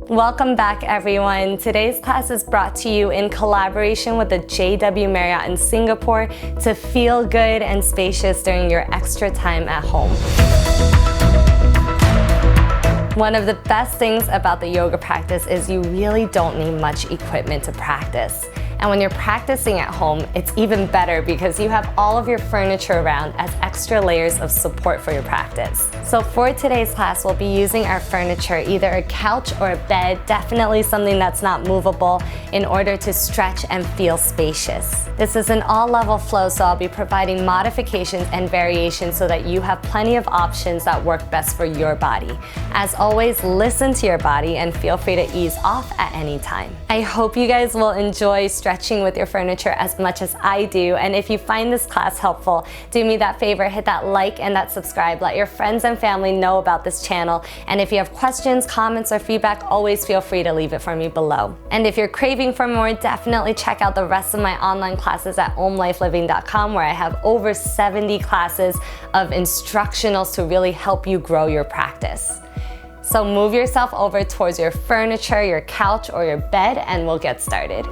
Welcome back, everyone. Today's class is brought to you in collaboration with the JW Marriott in Singapore to feel good and spacious during your extra time at home. One of the best things about the yoga practice is you really don't need much equipment to practice. And when you're practicing at home, it's even better because you have all of your furniture around as extra layers of support for your practice. So for today's class, we'll be using our furniture, either a couch or a bed, definitely something that's not movable, in order to stretch and feel spacious. This is an all-level flow, so I'll be providing modifications and variations so that you have plenty of options that work best for your body. As always, listen to your body and feel free to ease off at any time. I hope you guys will enjoy stretching with your furniture as much as I do, and if you find this class helpful, do me that favor, hit that like and that subscribe. Let your friends and family know about this channel, and if you have questions, comments, or feedback, always feel free to leave it for me below. And if you're craving for more, definitely check out the rest of my online classes at omelifeliving.com, where I have over 70 classes of instructionals to really help you grow your practice. So move yourself over towards your furniture, your couch, or your bed, and we'll get started.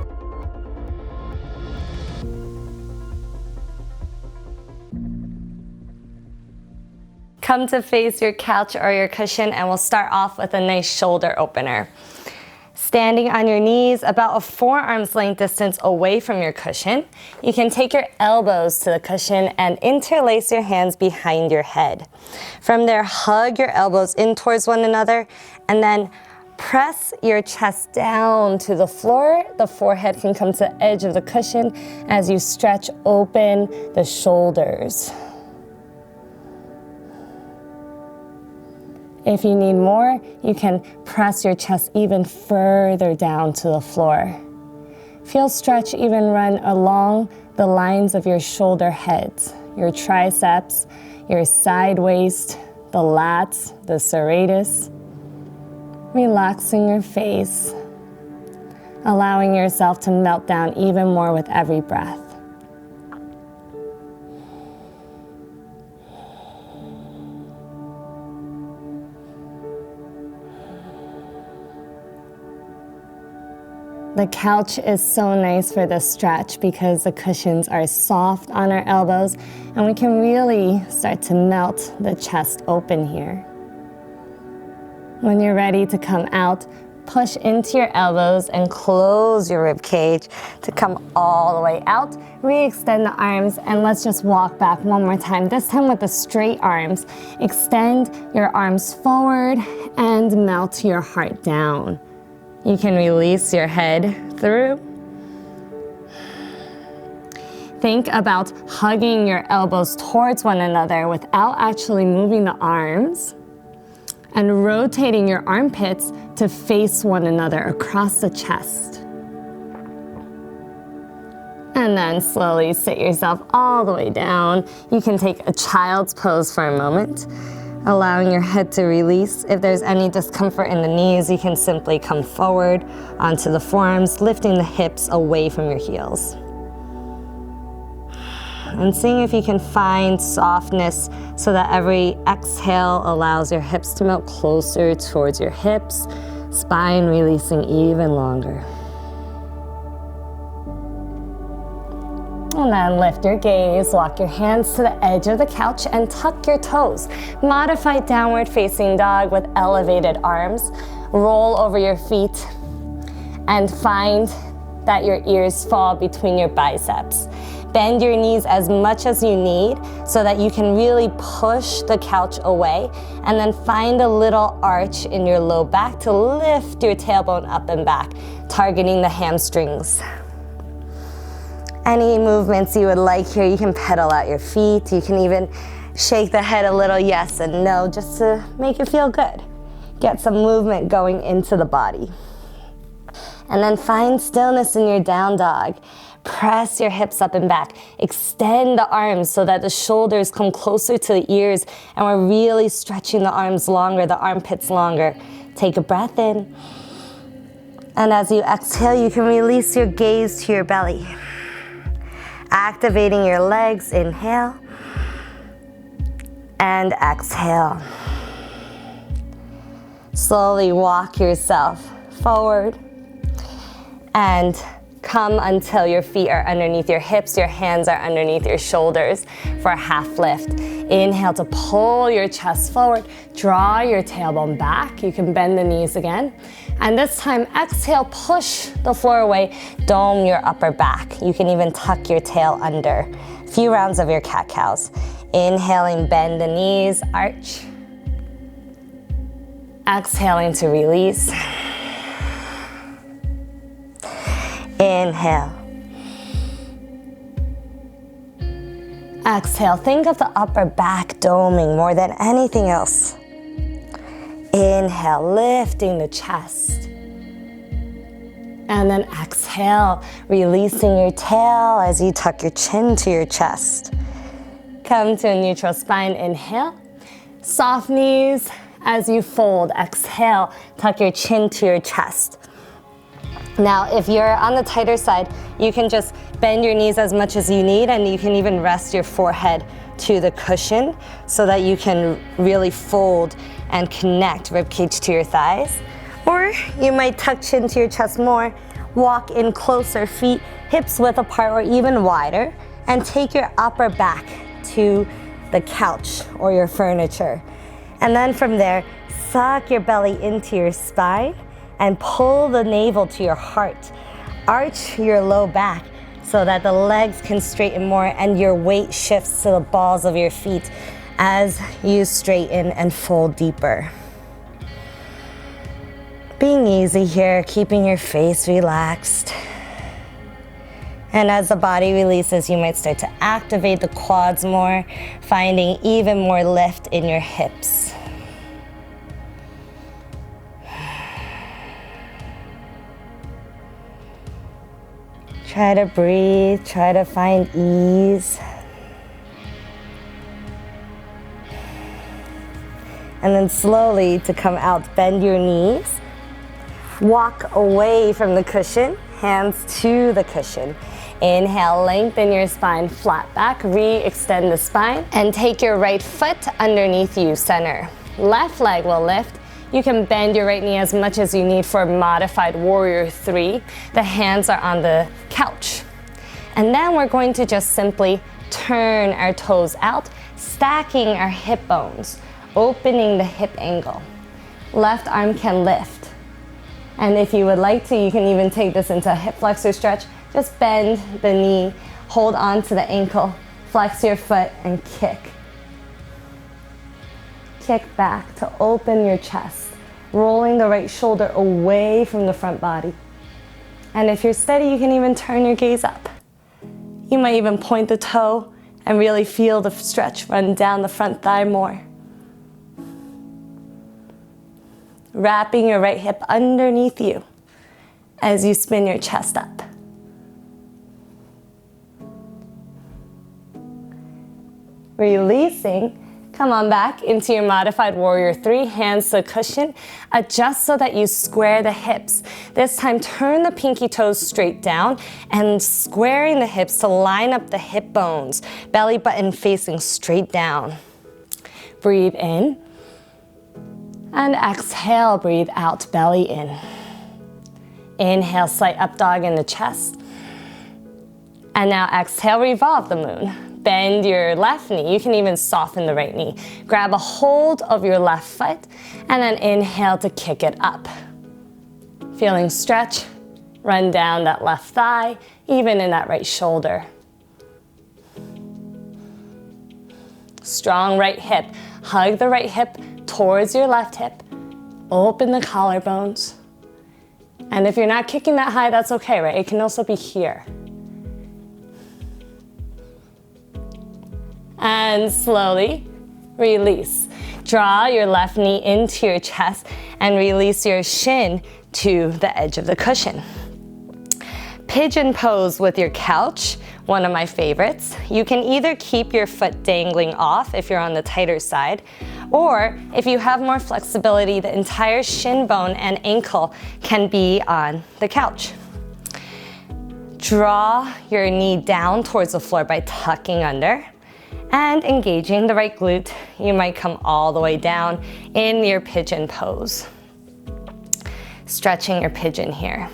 Come to face your couch or your cushion, and we'll start off with a nice shoulder opener. Standing on your knees about a forearm's length distance away from your cushion, you can take your elbows to the cushion and interlace your hands behind your head. From there, hug your elbows in towards one another, and then press your chest down to the floor. The forehead can come to the edge of the cushion as you stretch open the shoulders. If you need more, you can press your chest even further down to the floor. Feel stretch even run along the lines of your shoulder heads, your triceps, your side waist, the lats, the serratus. Relaxing your face, allowing yourself to melt down even more with every breath. The couch is so nice for this stretch because the cushions are soft on our elbows, and we can really start to melt the chest open here. When you're ready to come out, push into your elbows and close your rib cage to come all the way out. Re-extend the arms, and let's just walk back one more time, this time with the straight arms. Extend your arms forward and melt your heart down. You can release your head through. Think about hugging your elbows towards one another without actually moving the arms, and rotating your armpits to face one another across the chest. And then slowly sit yourself all the way down. You can take a child's pose for a moment, allowing your head to release. If there's any discomfort in the knees, you can simply come forward onto the forearms, lifting the hips away from your heels. And seeing if you can find softness so that every exhale allows your hips to melt closer towards your hips, spine releasing even longer. And then lift your gaze, walk your hands to the edge of the couch and tuck your toes. Modified downward facing dog with elevated arms. Roll over your feet and find that your ears fall between your biceps. Bend your knees as much as you need so that you can really push the couch away, and then find a little arch in your low back to lift your tailbone up and back, targeting the hamstrings. Any movements you would like here, you can pedal out your feet. You can even shake the head a little yes and no just to make it feel good. Get some movement going into the body. And then find stillness in your down dog. Press your hips up and back. Extend the arms so that the shoulders come closer to the ears, and we're really stretching the arms longer, the armpits longer. Take a breath in. And as you exhale, you can release your gaze to your belly. Activating your legs, inhale. And exhale. Slowly walk yourself forward. And come until your feet are underneath your hips, your hands are underneath your shoulders for a half lift. Inhale to pull your chest forward, draw your tailbone back. You can bend the knees again. And this time, exhale, push the floor away, dome your upper back. You can even tuck your tail under. A few rounds of your cat-cows. Inhaling, bend the knees, arch. Exhaling to release. Inhale. Exhale, think of the upper back doming more than anything else. Inhale, lifting the chest. And then exhale, releasing your tail as you tuck your chin to your chest. Come to a neutral spine, inhale. Soft knees as you fold, exhale, tuck your chin to your chest. Now, if you're on the tighter side, you can just bend your knees as much as you need, and you can even rest your forehead to the cushion so that you can really fold and connect ribcage to your thighs. Or you might tuck chin to your chest more, walk in closer, feet hips width apart or even wider, and take your upper back to the couch or your furniture. And then from there, suck your belly into your spine and pull the navel to your heart. Arch your low back so that the legs can straighten more and your weight shifts to the balls of your feet as you straighten and fold deeper. Being easy here, keeping your face relaxed. And as the body releases, you might start to activate the quads more, finding even more lift in your hips. Try to breathe, try to find ease. And then slowly to come out, bend your knees. Walk away from the cushion, hands to the cushion. Inhale, lengthen your spine, flat back, re-extend the spine, and take your right foot underneath you, center. Left leg will lift. You can bend your right knee as much as you need for modified warrior 3. The hands are on the couch. And then we're going to just simply turn our toes out, stacking our hip bones, opening the hip angle. Left arm can lift. And if you would like to, you can even take this into a hip flexor stretch. Just bend the knee, hold on to the ankle, flex your foot, and kick. Kick back to open your chest, rolling the right shoulder away from the front body. And if you're steady, you can even turn your gaze up. You might even point the toe and really feel the stretch run down the front thigh more. Wrapping your right hip underneath you as you spin your chest up. Releasing, come on back into your modified warrior 3, hands to the cushion. Adjust so that you square the hips. This time, turn the pinky toes straight down and squaring the hips to line up the hip bones. Belly button facing straight down. Breathe in. And exhale, breathe out, belly in. Inhale, slight up dog in the chest. And now exhale, revolve the moon. Bend your left knee. You can even soften the right knee. Grab a hold of your left foot and then inhale to kick it up. Feeling stretch, run down that left thigh, even in that right shoulder. Strong right hip. Hug the right hip towards your left hip. Open the collarbones. And if you're not kicking that high, that's okay, right? It can also be here. And slowly release. Draw your left knee into your chest and release your shin to the edge of the cushion. Pigeon pose with your couch, one of my favorites. You can either keep your foot dangling off if you're on the tighter side, or if you have more flexibility, the entire shin bone and ankle can be on the couch. Draw your knee down towards the floor by tucking under and engaging the right glute. You might come all the way down in your pigeon pose. stretching your pigeon here.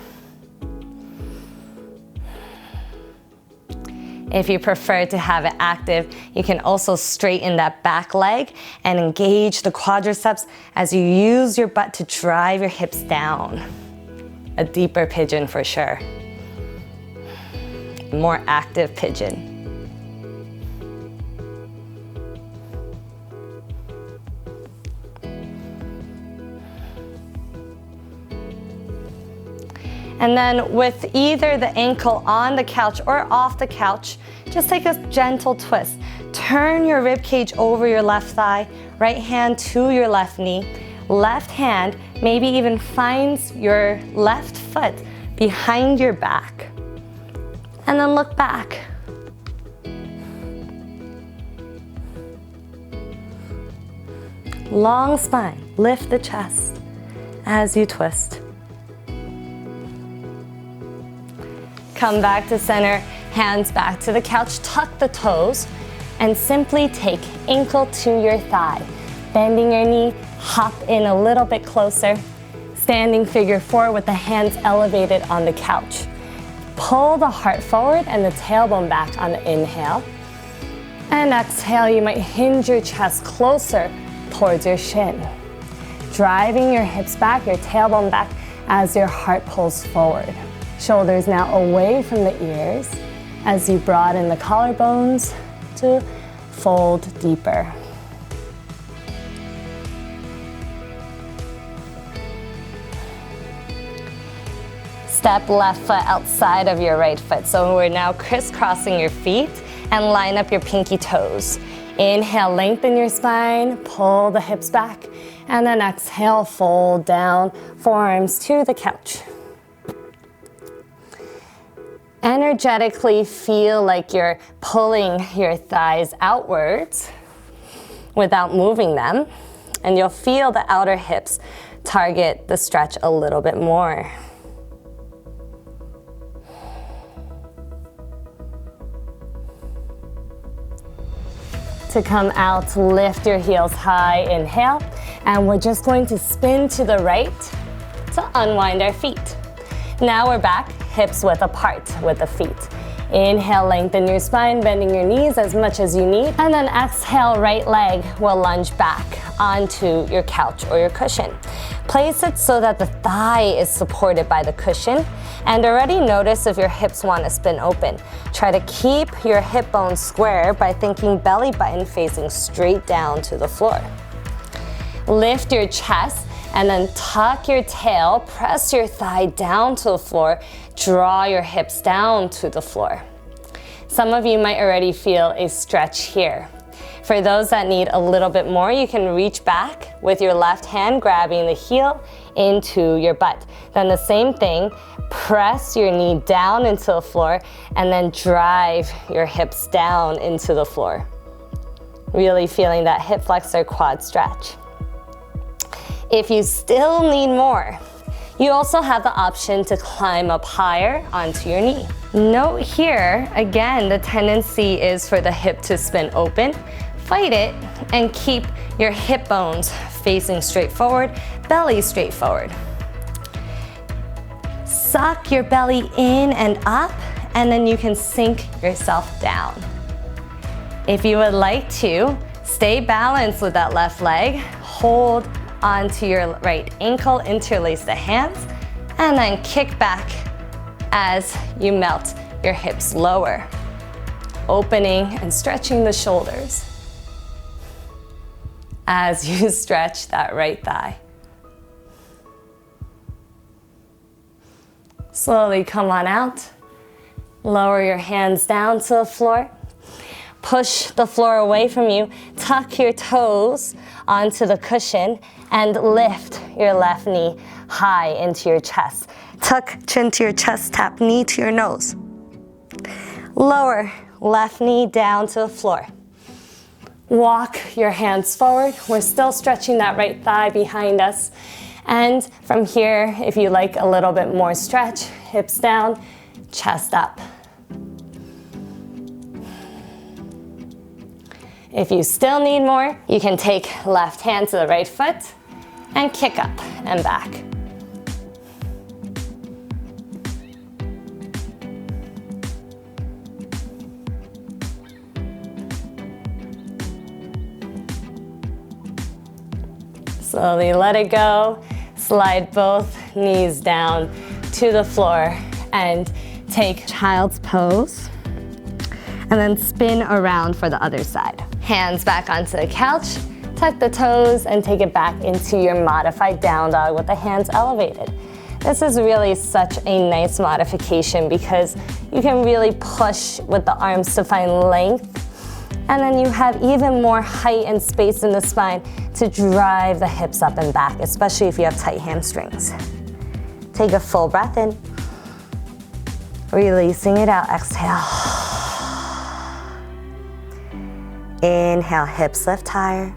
If you prefer to have it active, you can also straighten that back leg and engage the quadriceps as you use your butt to drive your hips down. A deeper pigeon for sure. More active pigeon. And then with either the ankle on the couch or off the couch, just take a gentle twist. Turn your rib cage over your left thigh, right hand to your left knee. Left hand maybe even finds your left foot behind your back. And then look back. Long spine, lift the chest as you twist. Come back to center, hands back to the couch, tuck the toes, and simply take ankle to your thigh. Bending your knee, hop in a little bit closer. Standing figure four with the hands elevated on the couch. Pull the heart forward and the tailbone back on the inhale. And exhale, you might hinge your chest closer towards your shin. Driving your hips back, your tailbone back as your heart pulls forward. Shoulders now away from the ears as you broaden the collarbones to fold deeper. Step left foot outside of your right foot. So we're now crisscrossing your feet and line up your pinky toes. Inhale, lengthen your spine, pull the hips back, and then exhale, fold down, forearms to the couch. Energetically feel like you're pulling your thighs outwards without moving them, and you'll feel the outer hips target the stretch a little bit more. To come out, lift your heels high, inhale, and we're just going to spin to the right to unwind our feet. Now we're back, hips width apart with the feet. Inhale, lengthen your spine, bending your knees as much as you need, and then exhale, right leg will lunge back onto your couch or your cushion. Place it so that the thigh is supported by the cushion, and already notice if your hips want to spin open. Try to keep your hip bones square by thinking belly button facing straight down to the floor. Lift your chest and then tuck your tail, press your thigh down to the floor, draw your hips down to the floor. Some of you might already feel a stretch here. For those that need a little bit more, you can reach back with your left hand grabbing the heel into your butt. Then the same thing, press your knee down into the floor and then drive your hips down into the floor. Really feeling that hip flexor quad stretch. If you still need more, you also have the option to climb up higher onto your knee. Note here, again, the tendency is for the hip to spin open. Fight it and keep your hip bones facing straight forward, belly straight forward. Suck your belly in and up, and then you can sink yourself down. If you would like to, stay balanced with that left leg, hold onto your right ankle, interlace the hands, and then kick back as you melt your hips lower, opening and stretching the shoulders as you stretch that right thigh. Slowly come on out, lower your hands down to the floor, push the floor away from you, tuck your toes onto the cushion, and lift your left knee high into your chest. Tuck chin to your chest, tap knee to your nose. Lower left knee down to the floor. Walk your hands forward. We're still stretching that right thigh behind us. And from here, if you like a little bit more stretch, hips down, chest up. If you still need more, you can take left hand to the right foot and kick up and back. Slowly let it go. Slide both knees down to the floor and take child's pose. And then spin around for the other side. Hands back onto the couch, tuck the toes and take it back into your modified down dog with the hands elevated. This is really such a nice modification because you can really push with the arms to find length, and then you have even more height and space in the spine to drive the hips up and back, especially if you have tight hamstrings. Take a full breath in, releasing it out, exhale. Inhale, hips lift higher,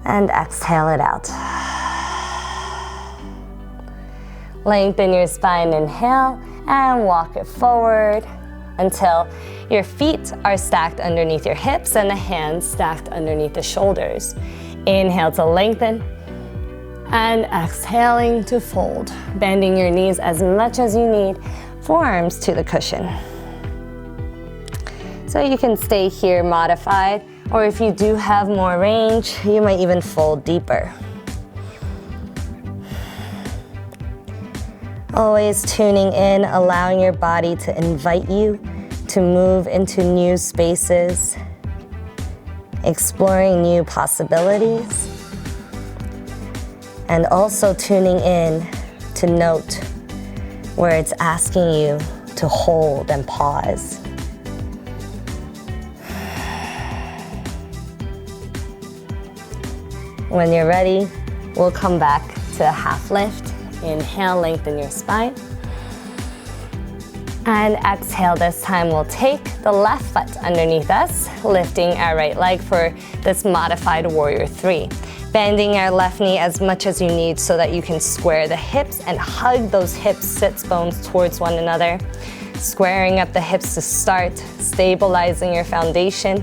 and exhale it out. Lengthen your spine, inhale, and walk it forward until your feet are stacked underneath your hips and the hands stacked underneath the shoulders. Inhale to lengthen, and exhaling to fold. Bending your knees as much as you need, forearms to the cushion. So you can stay here modified, or if you do have more range, you might even fold deeper. Always tuning in, allowing your body to invite you to move into new spaces, exploring new possibilities, and also tuning in to note where it's asking you to hold and pause. When you're ready, we'll come back to a half lift. Inhale, lengthen your spine. And exhale, this time we'll take the left foot underneath us, lifting our right leg for this modified warrior three. Bending our left knee as much as you need so that you can square the hips and hug those hip sits bones towards one another. Squaring up the hips to start, stabilizing your foundation,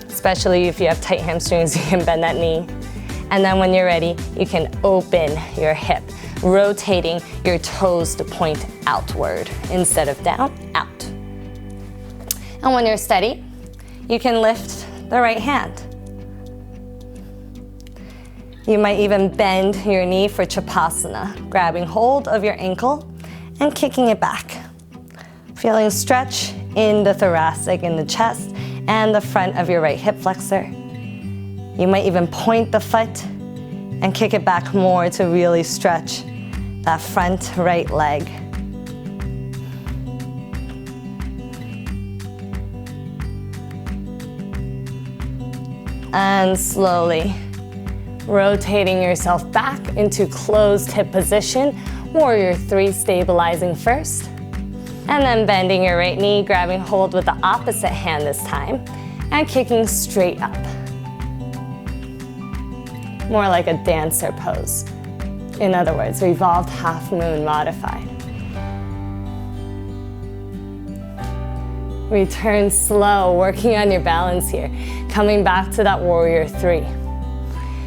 especially if you have tight hamstrings, you can bend that knee. And then when you're ready, you can open your hip, rotating your toes to point outward instead of down, out. And when you're steady, you can lift the right hand. You might even bend your knee for Chapasana, grabbing hold of your ankle and kicking it back. Feeling stretch in the thoracic, in the chest, and the front of your right hip flexor. You might even point the foot and kick it back more to really stretch that front right leg. And slowly rotating yourself back into closed hip position, warrior three, stabilizing first. And then bending your right knee, grabbing hold with the opposite hand this time, and kicking straight up. More like a dancer pose. In other words, revolved half moon modified. Return slow, working on your balance here. Coming back to that warrior three.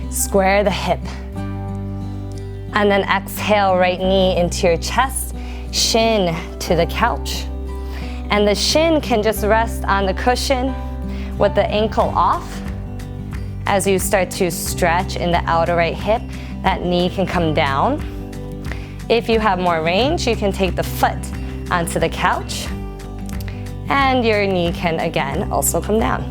Square the hip. And then exhale, right knee into your chest, shin to the couch. And the shin can just rest on the cushion with the ankle off. As you start to stretch in the outer right hip, that knee can come down. If you have more range, you can take the foot onto the couch, and your knee can again also come down.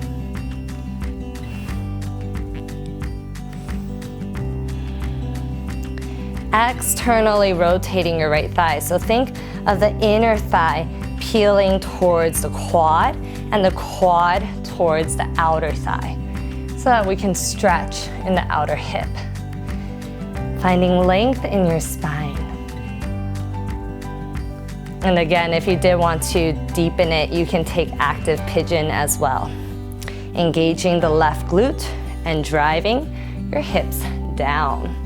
Externally rotating your right thigh. So think of the inner thigh peeling towards the quad and the quad towards the outer thigh, so that we can stretch in the outer hip. Finding length in your spine. And again, if you did want to deepen it, you can take active pigeon as well. Engaging the left glute and driving your hips down.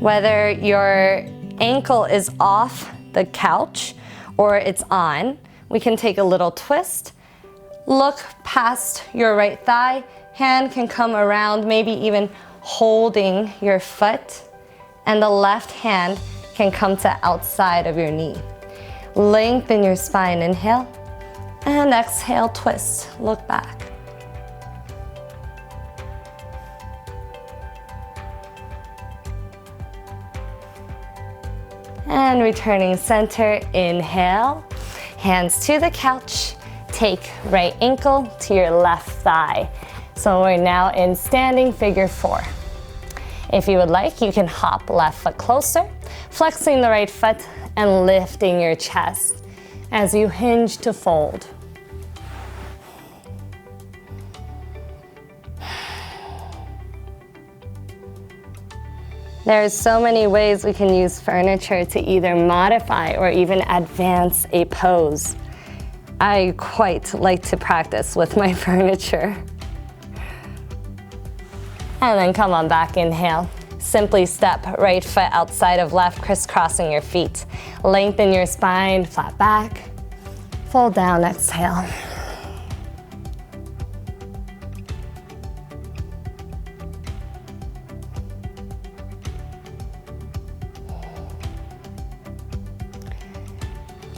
Whether your ankle is off the couch or it's on, we can take a little twist, Look past your right thigh. Hand can come around, maybe even holding your foot. And the left hand can come to outside of your knee. Lengthen your spine, inhale. And exhale, twist, look back. And returning center, inhale. Hands to the couch. Take right ankle to your left thigh. So we're now in standing figure 4. If you would like, you can hop left foot closer, flexing the right foot and lifting your chest as you hinge to fold. There's so many ways we can use furniture to either modify or even advance a pose. I quite like to practice with my furniture. And then come on back, inhale. Simply step right foot outside of left, crisscrossing your feet. Lengthen your spine, flat back. Fold down, exhale.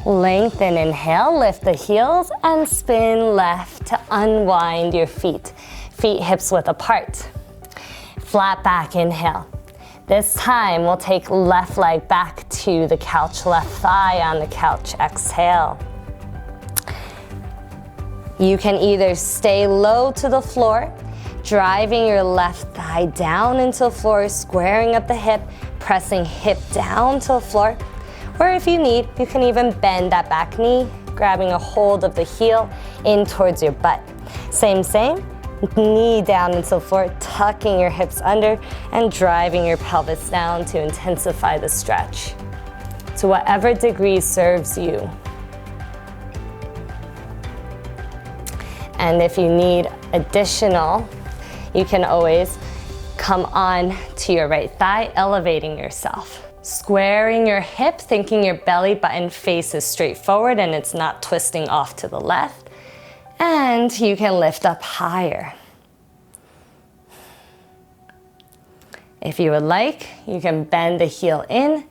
Lengthen, inhale, lift the heels and spin left to unwind your feet. Feet hips width apart. Flat back, inhale. This time we'll take left leg back to the couch, left thigh on the couch, exhale. You can either stay low to the floor, driving your left thigh down into the floor, squaring up the hip, pressing hip down to the floor. Or if you need, you can even bend that back knee, grabbing a hold of the heel in towards your butt. Same, knee down into the floor, tucking your hips under and driving your pelvis down to intensify the stretch. To whatever degree serves you. And if you need additional, you can always come on to your right thigh, elevating yourself. Squaring your hip, thinking your belly button faces straight forward and it's not twisting off to the left. And you can lift up higher. If you would like, you can bend the heel in,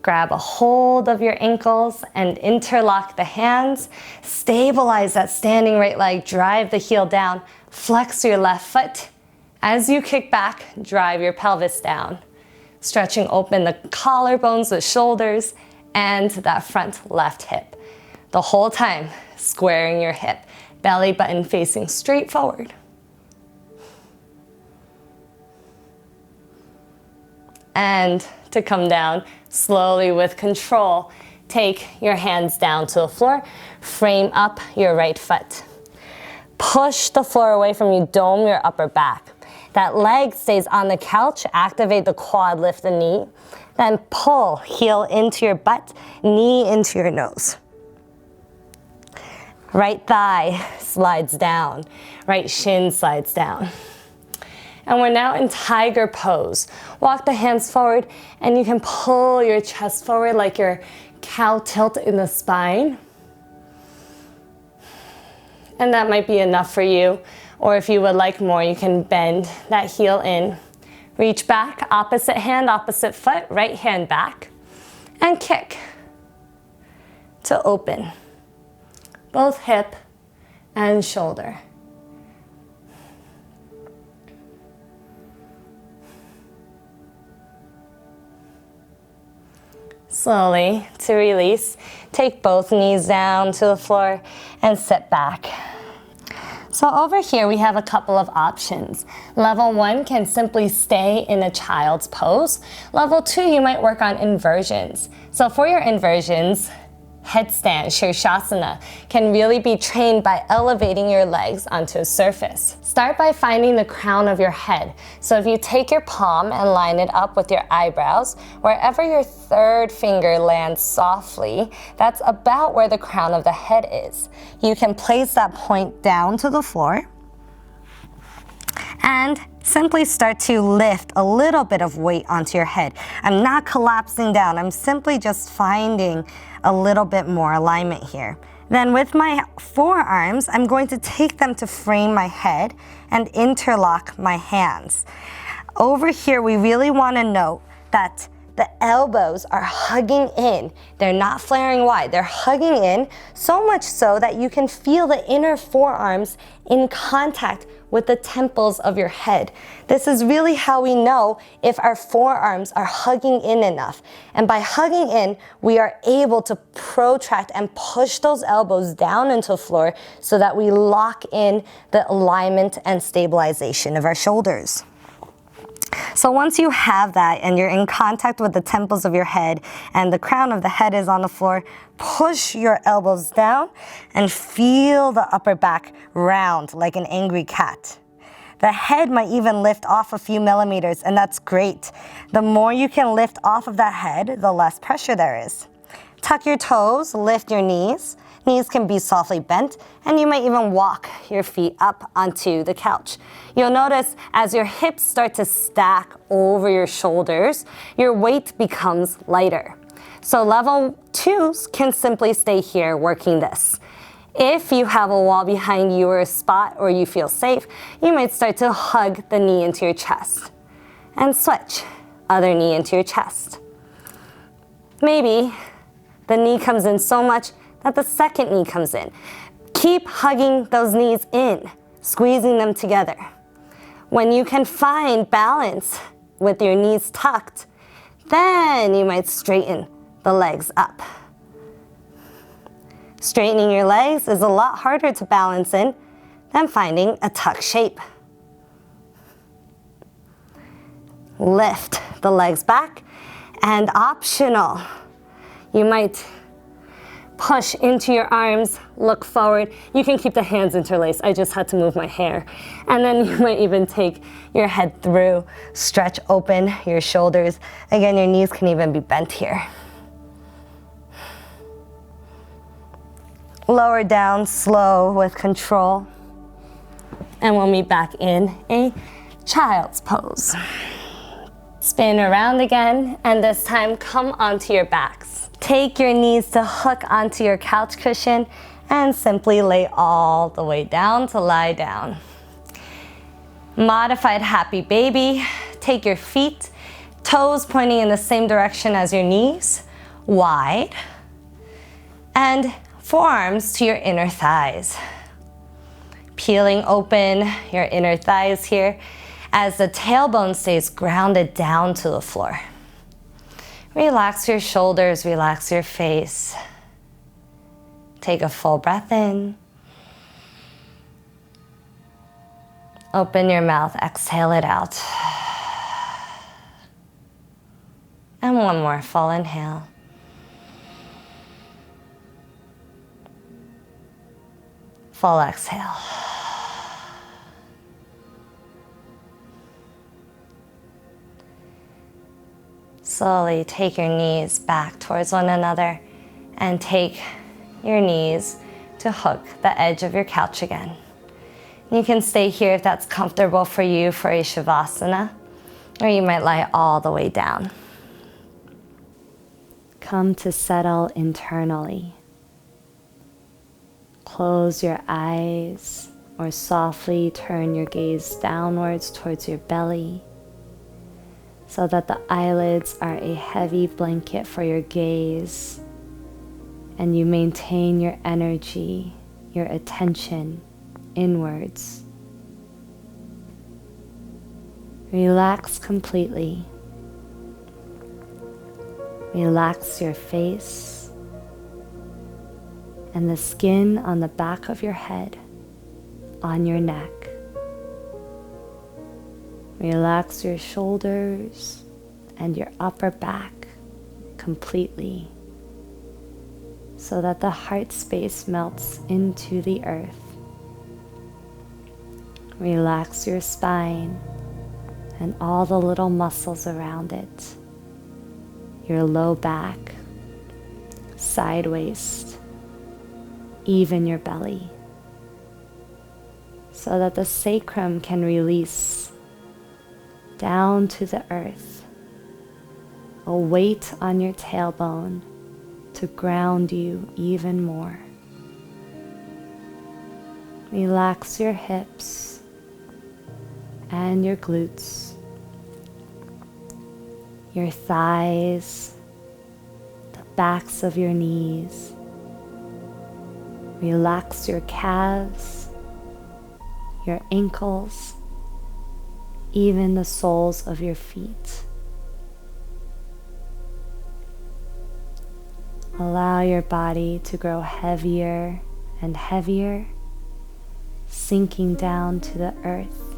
grab a hold of your ankles and interlock the hands. Stabilize that standing right leg, drive the heel down, flex your left foot. As you kick back, drive your pelvis down. Stretching open the collarbones, the shoulders, and that front left hip. The whole time, squaring your hip, belly button facing straight forward. And to come down slowly with control, take your hands down to the floor, frame up your right foot. Push the floor away from you, dome your upper back. That leg stays on the couch, activate the quad, lift the knee. Then pull, heel into your butt, knee into your nose. Right thigh slides down, right shin slides down. And we're now in tiger pose. Walk the hands forward and you can pull your chest forward like your cow tilt in the spine. And that might be enough for you. Or if you would like more, you can bend that heel in. Reach back, opposite hand, opposite foot, right hand back. And kick to open. Both hip and shoulder. Slowly, to release, take both knees down to the floor and sit back. So over here we have a couple of options. Level 1 can simply stay in a child's pose. Level 2, you might work on inversions. So for your inversions, headstand, Savasana, can really be trained by elevating your legs onto a surface. Start by finding the crown of your head. So if you take your palm and line it up with your eyebrows, wherever your third finger lands softly, that's about where the crown of the head is. You can place that point down to the floor and simply start to lift a little bit of weight onto your head. I'm not collapsing down, I'm simply just finding a little bit more alignment here. Then with my forearms, I'm going to take them to frame my head and interlock my hands. Over here, we really want to note that the elbows are hugging in. They're not flaring wide. They're hugging in, so much so that you can feel the inner forearms in contact with the temples of your head. This is really how we know if our forearms are hugging in enough. And by hugging in, we are able to protract and push those elbows down into the floor so that we lock in the alignment and stabilization of our shoulders. So once you have that and you're in contact with the temples of your head and the crown of the head is on the floor, push your elbows down and feel the upper back round like an angry cat. The head might even lift off a few millimeters, and that's great. The more you can lift off of that head, the less pressure there is. Tuck your toes, lift your knees. Knees can be softly bent, and you might even walk your feet up onto the couch. You'll notice as your hips start to stack over your shoulders, your weight becomes lighter. So level 2s can simply stay here working this. If you have a wall behind you or a spot or you feel safe, you might start to hug the knee into your chest. And switch, other knee into your chest. Maybe the knee comes in so much that the second knee comes in. Keep hugging those knees in, squeezing them together. When you can find balance with your knees tucked, then you might straighten the legs up. Straightening your legs is a lot harder to balance in than finding a tuck shape. Lift the legs back, and optional, you might push into your arms, look forward. You can keep the hands interlaced. I just had to move my hair. And then you might even take your head through, stretch open your shoulders. Again, your knees can even be bent here. Lower down, slow with control. And we'll meet back in a child's pose. Spin around again, and this time come onto your backs. Take your knees to hook onto your couch cushion and simply lay all the way down to lie down. Modified happy baby. Take your feet, toes pointing in the same direction as your knees, wide, and forearms to your inner thighs. Peeling open your inner thighs here as the tailbone stays grounded down to the floor. Relax your shoulders, relax your face. Take a full breath in. Open your mouth, exhale it out. And one more full inhale. Full exhale. Slowly take your knees back towards one another and take your knees to hook the edge of your couch again. You can stay here if that's comfortable for you for a Savasana, or you might lie all the way down. Come to settle internally. Close your eyes or softly turn your gaze downwards towards your belly, so that the eyelids are a heavy blanket for your gaze, and you maintain your energy, your attention inwards. Relax completely. Relax your face and the skin on the back of your head, on your neck. Relax your shoulders and your upper back completely, so that the heart space melts into the earth. Relax your spine and all the little muscles around it, your low back, side waist, even your belly, so that the sacrum can release down to the earth, a weight on your tailbone to ground you even more. Relax your hips and your glutes, your thighs, the backs of your knees. Relax your calves, your ankles, even the soles of your feet. Allow your body to grow heavier and heavier, sinking down to the earth,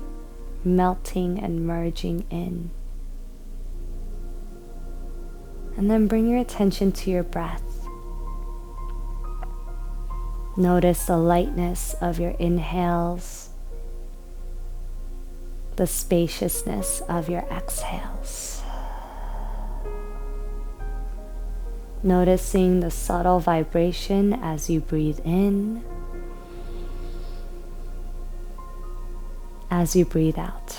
melting and merging in. And then bring your attention to your breath. Notice the lightness of your inhales, the spaciousness of your exhales. Noticing the subtle vibration as you breathe in, as you breathe out.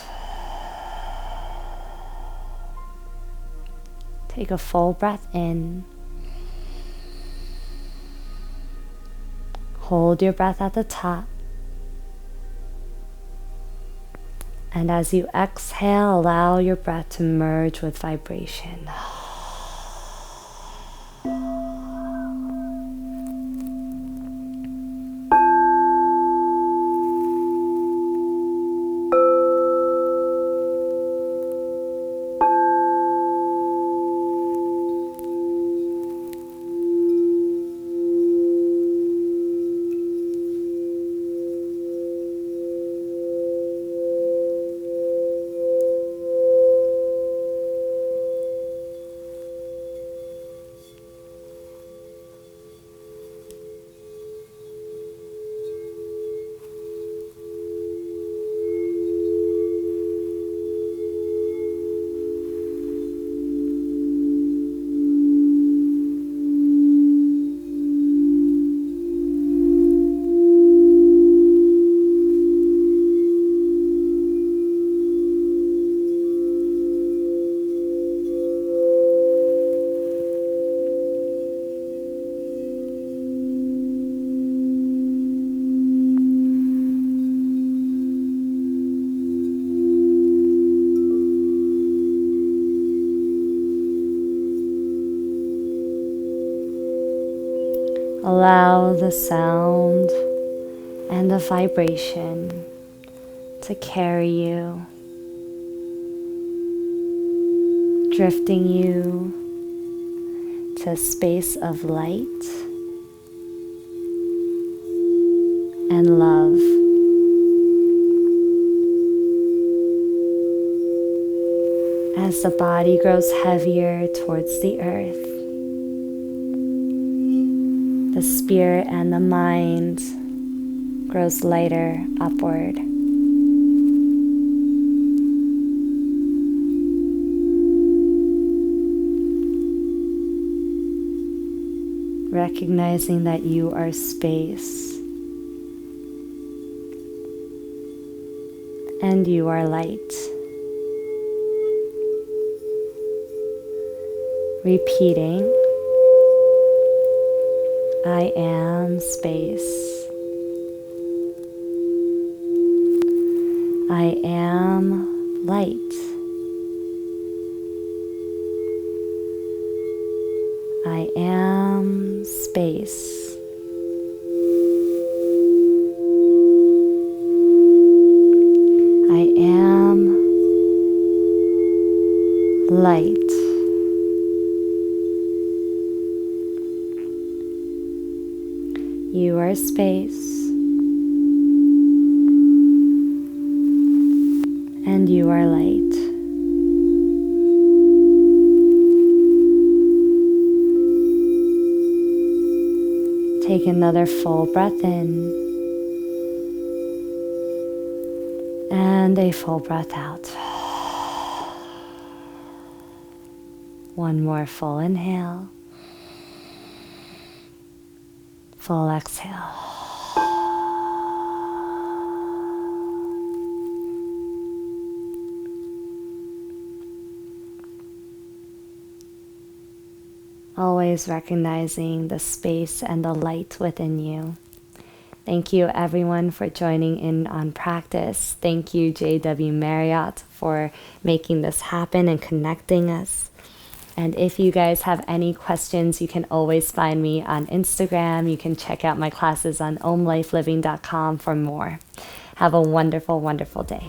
Take a full breath in. Hold your breath at the top. And as you exhale, allow your breath to merge with vibration. Allow the sound and the vibration to carry you, drifting you to a space of light and love. As the body grows heavier towards the earth, the spirit and the mind grows lighter upward. Recognizing that you are space and you are light. Repeating, I am space. I am light. I am space. I am light. You are space, and you are light. Take another full breath in, and a full breath out. One more full inhale. Full exhale. Always recognizing the space and the light within you. Thank you everyone for joining in on practice. Thank you JW Marriott for making this happen and connecting us. And if you guys have any questions, you can always find me on Instagram. You can check out my classes on omlifeliving.com for more. Have a wonderful, wonderful day.